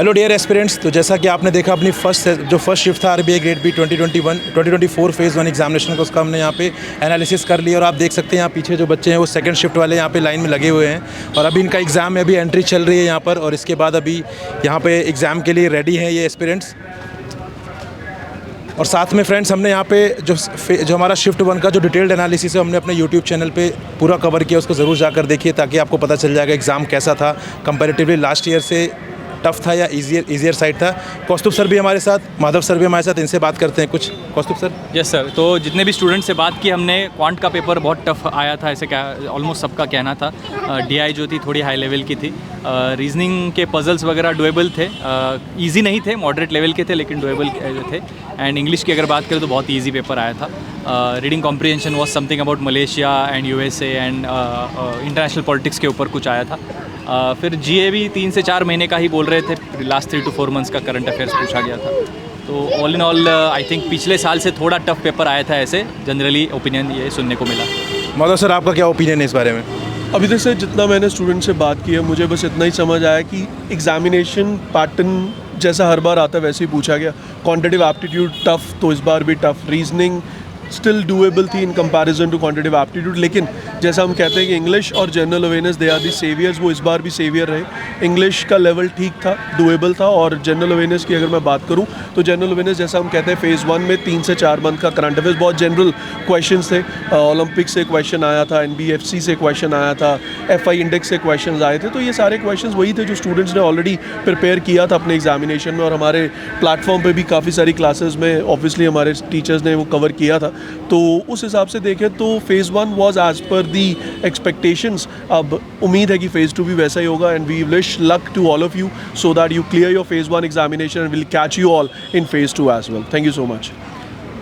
Hello dear aspirants, तो जैसा कि आपने देखा अपनी फर्स्ट शिफ्ट था RBI grade B 2024 phase 1 examination का, उसका हमने यहाँ पे एनालिसिस कर लिया। और आप देख सकते हैं यहाँ पीछे जो बच्चे हैं वो सेकंड शिफ्ट वाले यहाँ पे लाइन में लगे हुए हैं और अभी इनका एग्ज़ाम में अभी एंट्री चल रही है यहाँ पर, और इसके बाद अभी यहाँ पे एग्ज़ाम के लिए रेडी हैं ये एस्पिरेंट्स। और साथ में फ्रेंड्स, हमने यहाँ पे जो हमारा शिफ्ट 1 का जो डिटेल्ड एनालिसिस है हमने अपने यूट्यूब चैनल पे पूरा कवर किया, उसको ज़रूर जाकर देखिए ताकि आपको पता चल जाएगा एग्ज़ाम कैसा था, कंपैरेटिवली लास्ट ईयर से टफ था या ईजियर साइड था। कौस्तुभ सर भी हमारे साथ, माधव सर भी हमारे साथ, इनसे बात करते हैं कुछ। कौस्तुभ सर। यस सर, तो जितने भी स्टूडेंट से बात की हमने, क्वांट का पेपर बहुत टफ आया था, ऐसे क्या ऑलमोस्ट सबका कहना था। डीआई जो थी थोड़ी हाई लेवल की थी। रीजनिंग के पजल्स वगैरह डुएबल थे, इजी नहीं थे, मॉडरेट लेवल के थे लेकिन डुएबल थे। एंड इंग्लिश की अगर बात करें तो बहुत ईजी पेपर आया था। Reading comprehension was something about Malaysia and USA and international politics के ऊपर कुछ आया था। फिर जीए भी 3 से 4 महीने का ही बोल रहे थे, लास्ट 3 to 4 मंथ्स का करंट अफेयर्स पूछा गया था। तो all in all I think पिछले साल से थोड़ा टफ पेपर आया था, ऐसे जनरली ओपिनियन ये सुनने को मिला। माधव सर, आपका क्या ओपिनियन है इस बारे में? अभी तक से जितना मैंने स्टूडेंट से बात की है, मुझे बस इतना ही समझ आया कि एग्जामिनेशन पैटर्न जैसा हर बार आता है वैसे ही पूछा गया। क्वांटिटेटिव एप्टीट्यूड टफ, तो इस बार भी टफ। रीजनिंग स्टिल डूएबल थी in comparison to quantitative aptitude, लेकिन जैसा हम कहते हैं कि इंग्लिश और general awareness they are the saviours, वो इस बार भी सेवियर रहे। इंग्लिश का लेवल ठीक था, डूएबल था। और जनरल अवेयरनेस की अगर मैं बात करूं तो जनरल अवेयरनेस जैसा हम कहते हैं फेज़ 1 में 3 से 4 मंथ का करंट अफेयर्स, बहुत जनरल क्वेश्चंस थे। ओलंपिक से क्वेश्चन आया था, एनबीएफसी से क्वेश्चन आया था, एफआई इंडेक्स से क्वेश्चन आए थे। तो ये सारे क्वेश्चन वही थे जो स्टूडेंट्स ने ऑलरेडी प्रिपेयर किया था अपने एग्जामिनेशन में, और हमारे प्लेटफॉर्म पर भी काफ़ी सारी क्लासेज में ऑब्वियसली हमारे टीचर्स ने वो कवर किया था। तो उस हिसाब से देखें तो phase 1 was as per the expectations. अब उम्मीद है कि फेज़ 2 भी वैसा ही होगा, and we wish luck to all of you so that you clear your phase 1 examination and will catch you all in phase 2 as well. Thank you so much.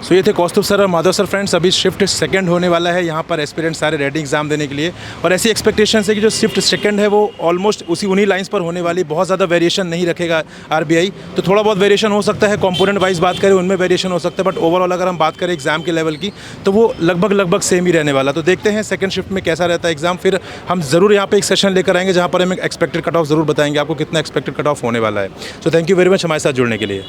So ये थे कौस्तुभ सर और Madhav sir. Friends, अभी shift second होने वाला है यहाँ पर aspirants सारे रेडी एग्जाम देने के लिए, और ऐसी एक्सपेक्टेशन है कि जो शिफ्ट सेकंड है वो ऑलमोस्ट उन्हीं लाइंस पर होने वाली, बहुत ज़्यादा वेरिएशन नहीं रखेगा आरबीआई। तो थोड़ा बहुत वेरिएशन हो सकता है, कंपोनेंट वाइज बात करें उनमें वेरिएशन हो सकता है, बट ओवरऑल अगर हम बात करें एग्जाम के लेवल की तो वो लगभग सेम ही रहने वाला। तो देखते हैं सेकंड शिफ्ट में कैसा रहता है एग्जाम। फिर हम ज़रूर यहाँ पे एक सेशन लेकर आएंगे जहाँ पर हम एक्सपेक्टेड कट ऑफ ज़रूर बताएंगे आपको कितना एक्सपेक्टेड कट ऑफ होने वाला है। So thank you very much हमारे साथ जुड़ने के लिए।